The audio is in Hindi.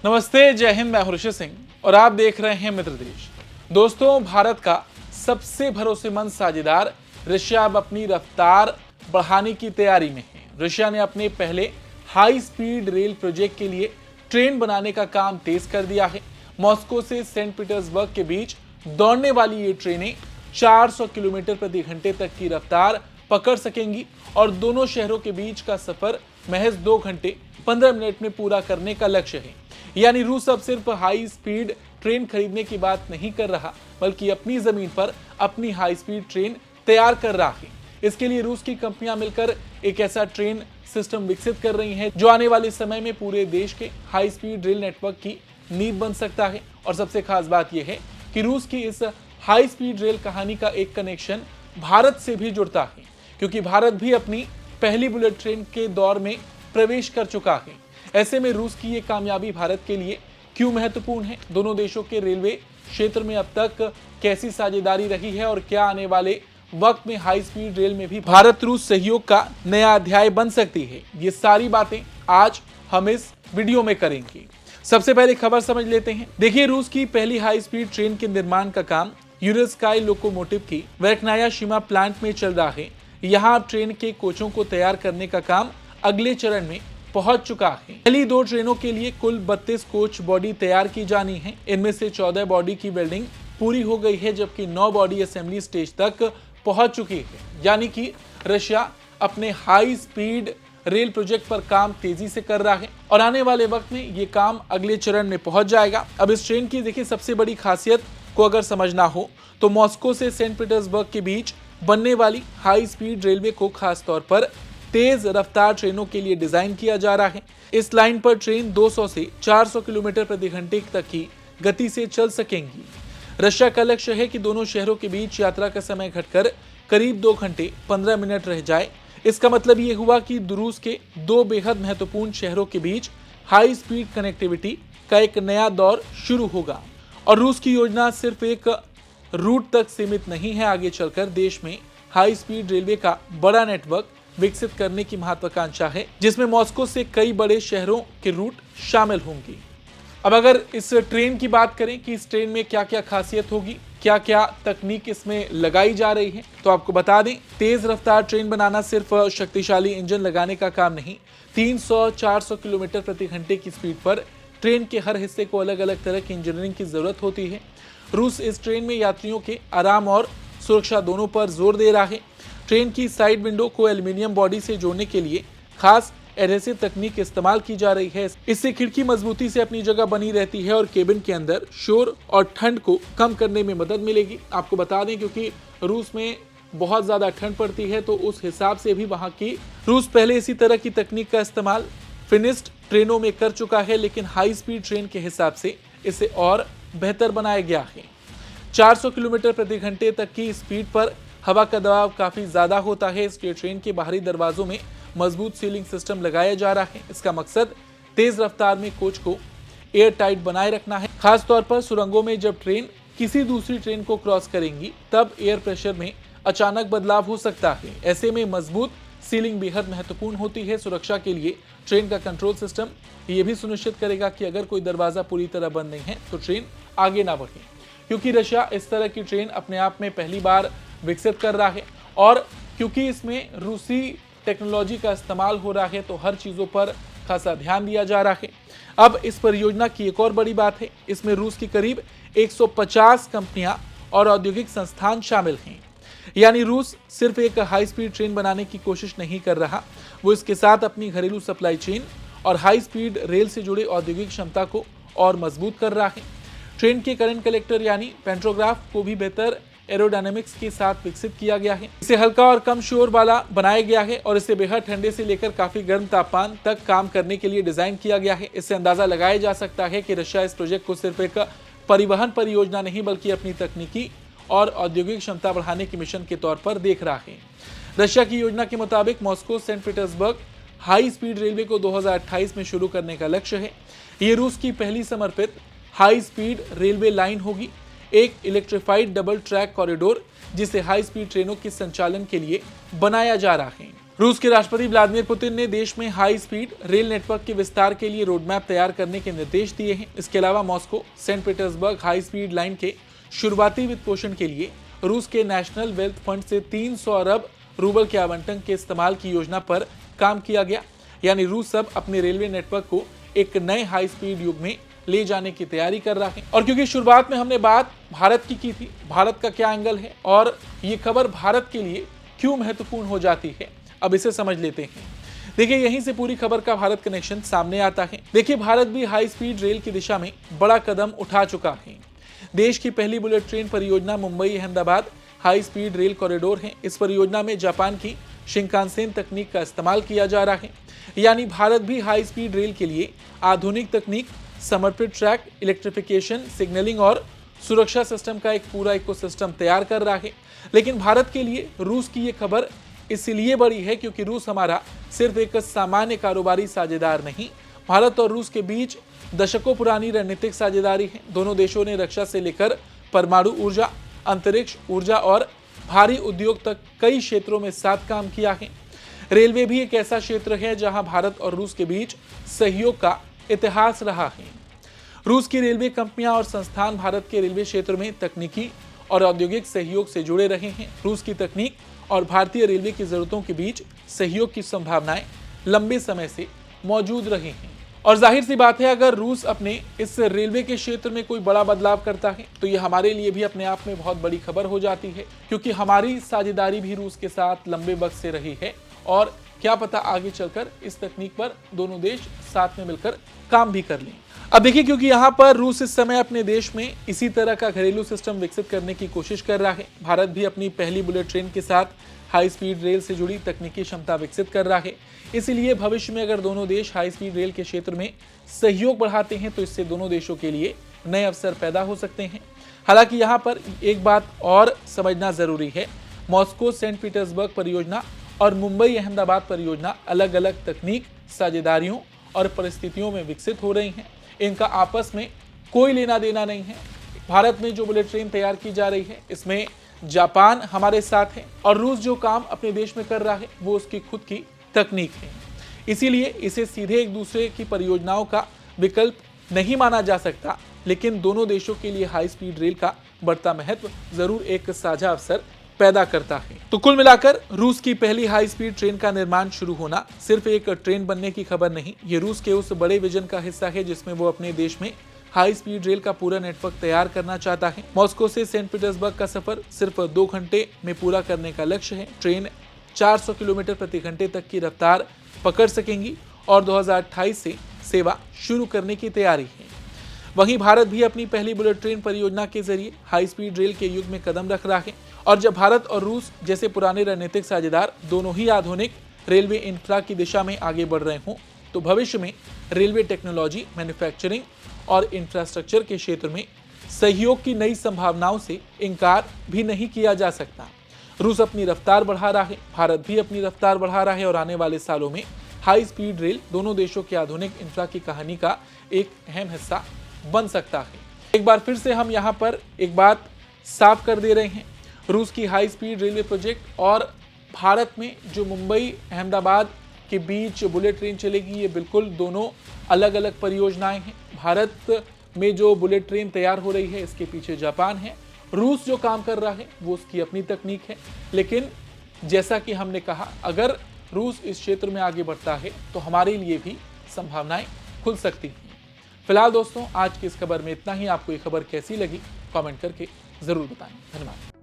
नमस्ते, जय हिंद। मैं हूं ऋषि सिंह और आप देख रहे हैं मित्र देश। दोस्तों, भारत का सबसे भरोसेमंद साझेदार रशिया अब अपनी रफ्तार बढ़ाने की तैयारी में है। रशिया ने अपने पहले हाई स्पीड रेल प्रोजेक्ट के लिए ट्रेन बनाने का काम तेज कर दिया है। मॉस्को से सेंट पीटर्सबर्ग के बीच दौड़ने वाली ये ट्रेनें 400 किलोमीटर प्रति घंटे तक की रफ्तार पकड़ सकेंगी और दोनों शहरों के बीच का सफर महज 2 घंटे 15 मिनट में पूरा करने का लक्ष्य है। यानी रूस अब सिर्फ हाई स्पीड ट्रेन खरीदने की बात नहीं कर रहा, बल्कि अपनी जमीन पर अपनी हाई स्पीड ट्रेन तैयार कर रहा है। इसके लिए रूस की कंपनियां मिलकर एक ऐसा ट्रेन सिस्टम विकसित कर रही हैं जो आने वाले समय में पूरे देश के हाई स्पीड रेल नेटवर्क की नींव बन सकता है। और सबसे खास बात यह है कि रूस की इस हाई स्पीड रेल कहानी का एक कनेक्शन भारत से भी जुड़ता है, क्योंकि भारत भी अपनी पहली बुलेट ट्रेन के दौर में प्रवेश कर चुका है। ऐसे में रूस की ये कामयाबी भारत के लिए क्यों महत्वपूर्ण है? दोनों देशों के रेलवे क्षेत्र में अब तक कैसी साझेदारी रही है और क्या आने वाले वक्त में हाई स्पीड रेल में भी भारत रूस सहयोग का नया अध्याय बन सकती है? ये सारी बातें आज हम इस वीडियो में करेंगे। सबसे पहले खबर समझ लेते हैं। देखिए, रूस की पहली हाई स्पीड ट्रेन के निर्माण का काम यूरोस्काई लोकोमोटिव की वेरक्नाया शिमा प्लांट में चल रहा है। यहाँ ट्रेन के कोचों को तैयार करने का काम अगले चरण में पहुंच चुका है। पहली 2 ट्रेनों के लिए कुल 32 कोच बॉडी तैयार की जानी है। इनमें से 14 बॉडी की वेल्डिंग पूरी हो गई है, जबकि 9 बॉडी असेंबली स्टेज तक पहुंच चुकी है। यानी कि रशिया अपने हाई स्पीड रेल प्रोजेक्ट पर काम तेजी से कर रहा है और आने वाले वक्त में ये काम अगले चरण में पहुंच जाएगा। अब इस ट्रेन की देखिए सबसे बड़ी खासियत को अगर समझना हो तो मॉस्को से सेंट पीटर्सबर्ग के बीच बनने वाली हाई स्पीड रेलवे को खास तौर पर तेज रफ्तार ट्रेनों के लिए डिजाइन किया जा रहा है। इस लाइन पर ट्रेन 200 से 400 किलोमीटर प्रति घंटे तक की गति से चल सकेंगी। रशिया का लक्ष्य है कि दोनों शहरों के बीच यात्रा का समय घटकर करीब 2 घंटे 15 मिनट रह जाए। इसका मतलब ये हुआ कि रूस के 2 बेहद महत्वपूर्ण शहरों के बीच हाई स्पीड कनेक्टिविटी का एक नया दौर शुरू होगा। और रूस की योजना सिर्फ एक रूट तक सीमित नहीं है। आगे चलकर देश में हाई स्पीड रेलवे का बड़ा नेटवर्क विकसित करने की महत्वाकांक्षा है, जिसमें मॉस्को से कई बड़े शहरों के रूट शामिल होंगी। अब अगर इस ट्रेन की बात करें कि इस ट्रेन में क्या क्या खासियत होगी, क्या क्या तकनीक इसमें लगाई जा रही है, तो आपको बता दें, तेज रफ्तार ट्रेन बनाना सिर्फ शक्तिशाली इंजन लगाने का काम नहीं। 300-400 किलोमीटर प्रति घंटे की स्पीड पर ट्रेन के हर हिस्से को अलग अलग तरह की इंजीनियरिंग की जरूरत होती है। रूस इस ट्रेन में यात्रियों के आराम और सुरक्षा दोनों पर जोर दे रहा है। ट्रेन की साइड विंडो को एल्युमिनियम बॉडी से जोड़ने के लिए खास एडहेसिव तकनीक इस्तेमाल की जा रही है। इससे खिड़की मजबूती से अपनी जगह बनी रहती है और केबिन के अंदर शोर और ठंड को कम करने में मदद मिलेगी। आपको बता दें, क्योंकि रूस में बहुत ज्यादा ठंड पड़ती है, तो उस हिसाब से भी वहां की रूस पहले इसी तरह की तकनीक का इस्तेमाल फिनिश्ड ट्रेनों में कर चुका है, लेकिन हाई स्पीड ट्रेन के हिसाब से इसे और बेहतर बनाया गया है। 400 किलोमीटर प्रति घंटे तक की स्पीड पर हवा का दबाव काफी ज्यादा होता है, इसलिए ट्रेन के बाहरी दरवाजों में मजबूत सीलिंग सिस्टम लगाया जा रहा है। इसका मकसद तेज रफ्तार में कोच को एयर टाइट बनाए रखना है। खास तौर पर सुरंगों में जब ट्रेन किसी दूसरी ट्रेन को क्रॉस करेंगी, तब एयर प्रेशर में अचानक बदलाव हो सकता है। ऐसे में मजबूत सीलिंग बेहद महत्वपूर्ण होती है। सुरक्षा के लिए ट्रेन का कंट्रोल सिस्टम ये भी सुनिश्चित करेगा कि अगर कोई दरवाजा पूरी तरह बंद नहीं है तो ट्रेन आगे ना बढ़े। क्योंकि रशिया इस तरह की ट्रेन अपने आप में पहली बार विकसित कर रहा है और क्योंकि इसमें रूसी टेक्नोलॉजी का इस्तेमाल हो रहा है, तो हर चीज़ों पर खासा ध्यान दिया जा रहा है। अब इस परियोजना की एक और बड़ी बात है, इसमें रूस की करीब 150 कंपनियां और औद्योगिक संस्थान शामिल हैं। यानी रूस सिर्फ एक हाई स्पीड ट्रेन बनाने की कोशिश नहीं कर रहा, वो इसके साथ अपनी घरेलू सप्लाई चेन और हाई स्पीड रेल से जुड़े औद्योगिक क्षमता को और मजबूत कर रहा है। ट्रेन के करंट कलेक्टर यानी पेंट्रोग्राफ को भी बेहतर एरोडायनेमिक्स के साथ विकसित किया गया है। इसे हल्का और कम शोर वाला बनाया गया है और इसे बेहद ठंडे से लेकर काफी गर्म तापमान तक काम करने के लिए डिजाइन किया गया है। इससे अंदाजा लगाया जा सकता है कि रशिया इस प्रोजेक्ट को सिर्फ एक परिवहन परियोजना नहीं, बल्कि अपनी तकनीकी और औद्योगिक क्षमता बढ़ाने के मिशन के तौर पर देख रहा है। रशिया की योजना के मुताबिक Moscow Saint Petersburg high speed railway को 2028 में शुरू करने का लक्ष्य है। ये रूस की पहली समर्पित हाई स्पीड रेलवे लाइन होगी, एक इलेक्ट्रिफाइड डबल ट्रैक कॉरिडोर जिसे हाई स्पीड ट्रेनों के संचालन के लिए बनाया जा रहा है। रूस के राष्ट्रपति व्लादिमीर पुतिन ने देश में हाई स्पीड रेल नेटवर्क के विस्तार के लिए रोडमैप तैयार करने के निर्देश दिए हैं। इसके अलावा Moscow Saint Petersburg high speed line के शुरुआती वित्त पोषण के लिए रूस के नेशनल वेल्थ फंड से 300 अरब रूबल के आवंटन के इस्तेमाल की योजना पर काम किया गया। यानी रूस अब अपने रेलवे नेटवर्क को एक नए हाई स्पीड युग में ले जाने की तैयारी कर रहा है। और क्योंकि शुरुआत में हमने बात भारत की थी, भारत का क्या एंगल है और ये खबर भारत के लिए क्यों महत्वपूर्ण हो जाती है, अब इसे समझ लेते हैं। देखिए, यहीं से पूरी खबर का भारत कनेक्शन सामने आता है। देखिए, भारत भी हाई स्पीड रेल की दिशा में बड़ा कदम उठा चुका है। देश की पहली बुलेट ट्रेन परियोजना Mumbai Ahmedabad high speed rail corridor है। इस परियोजना में जापान की शिंकानसेन तकनीक का इस्तेमाल किया जा रहा है। यानी भारत भी हाई स्पीड रेल के लिए आधुनिक तकनीक, समर्पित ट्रैक, इलेक्ट्रिफिकेशन, सिग्नलिंग और सुरक्षा सिस्टम का एक पूरा इकोसिस्टम तैयार कर रहा है। लेकिन भारत के लिए रूस की ये खबर इसलिए बड़ी है क्योंकि रूस हमारा सिर्फ एक सामान्य कारोबारी साझेदार नहीं, भारत और रूस के बीच दशकों पुरानी रणनीतिक साझेदारी है। दोनों देशों ने रक्षा से लेकर परमाणु ऊर्जा, अंतरिक्ष ऊर्जा और भारी उद्योग तक कई क्षेत्रों में साथ काम किया है। रेलवे भी एक ऐसा क्षेत्र है जहां भारत और रूस के बीच सहयोग का इतिहास रहा है। रूस की रेलवे कंपनियां और संस्थान भारत के रेलवे क्षेत्र में तकनीकी और औद्योगिक सहयोग से जुड़े रहे हैं। रूस की तकनीक और भारतीय रेलवे की जरूरतों के बीच सहयोग की संभावनाएं लंबे समय से मौजूद रही हैं। और जाहिर सी बात है, अगर रूस अपने इस रेलवे के क्षेत्र में कोई बड़ा बदलाव करता है तो ये हमारे लिए भी अपने आप में बहुत बड़ी खबर हो जाती है, क्योंकि हमारी साझेदारी भी रूस के साथ लंबे वक्त से रही है और क्या पता आगे चलकर इस तकनीक पर दोनों देश साथ में मिलकर काम भी कर लें। अब देखिए, क्योंकि यहाँ पर रूस इस समय अपने देश में इसी तरह का घरेलू सिस्टम विकसित करने की कोशिश कर रहा है। भारत भी अपनी पहली बुलेट ट्रेन के साथ हाई स्पीड रेल से जुड़ी तकनीकी क्षमता विकसित कर रहा है। इसीलिए भविष्य में अगर दोनों देश हाई स्पीड रेल के क्षेत्र में सहयोग बढ़ाते हैं तो इससे दोनों देशों के लिए नए अवसर पैदा हो सकते हैं। हालांकि यहाँ पर एक बात और समझना जरूरी है, मॉस्को सेंट पीटर्सबर्ग परियोजना और मुंबई अहमदाबाद परियोजना अलग अलग तकनीक, साझेदारियों और परिस्थितियों में विकसित हो रही हैं। इनका आपस में कोई लेना देना नहीं है। भारत में जो बुलेट ट्रेन तैयार की जा रही है इसमें जापान हमारे साथ है और रूस जो काम अपने देश में कर रहा है वो उसकी खुद की तकनीक है। इसीलिए इसे सीधे एक दूसरे की परियोजनाओं का विकल्प नहीं माना जा सकता, लेकिन दोनों देशों के लिए हाई स्पीड रेल का बढ़ता महत्व जरूर एक साझा अवसर पैदा करता है। तो कुल मिलाकर रूस की पहली हाई स्पीड ट्रेन का निर्माण शुरू होना सिर्फ एक ट्रेन बनने की खबर नहीं, ये रूस के उस बड़े विजन का हिस्सा है जिसमें वो अपने देश में हाई स्पीड रेल का पूरा नेटवर्क तैयार करना चाहता है। मॉस्को से सेंट पीटर्सबर्ग का सफर सिर्फ 2 घंटे में पूरा करने का लक्ष्य है। ट्रेन 400 किलोमीटर प्रति घंटे तक की रफ्तार पकड़ सकेंगी और 2028 से सेवा शुरू करने की तैयारी है। वहीं भारत भी अपनी पहली बुलेट ट्रेन परियोजना के जरिए हाई स्पीड रेल के युग में कदम रख रहा है। और जब भारत और रूस जैसे पुराने रणनीतिक साझेदार दोनों ही आधुनिक रेलवे इंफ्रा की दिशा में आगे बढ़ रहे हों तो भविष्य में रेलवे टेक्नोलॉजी, मैन्युफैक्चरिंग और इंफ्रास्ट्रक्चर के क्षेत्र में सहयोग की नई संभावनाओं से इनकार भी नहीं किया जा सकता। रूस अपनी रफ्तार बढ़ा रहा है, भारत भी अपनी रफ्तार बढ़ा रहा है और आने वाले सालों में हाई स्पीड रेल दोनों देशों के आधुनिक इंफ्रा की कहानी का एक अहम हिस्सा बन सकता है। एक बार फिर से हम यहाँ पर एक बात साफ कर दे रहे हैं, रूस की हाई स्पीड रेलवे प्रोजेक्ट और भारत में जो मुंबई अहमदाबाद के बीच बुलेट ट्रेन चलेगी, ये बिल्कुल दोनों अलग अलग परियोजनाएं हैं। भारत में जो बुलेट ट्रेन तैयार हो रही है इसके पीछे जापान है, रूस जो काम कर रहा है वो उसकी अपनी तकनीक है। लेकिन जैसा कि हमने कहा, अगर रूस इस क्षेत्र में आगे बढ़ता है तो हमारे लिए भी संभावनाएं खुल सकती हैं। फिलहाल दोस्तों, आज की इस खबर में इतना ही। आपको ये खबर कैसी लगी कमेंट करके जरूर बताएं। धन्यवाद।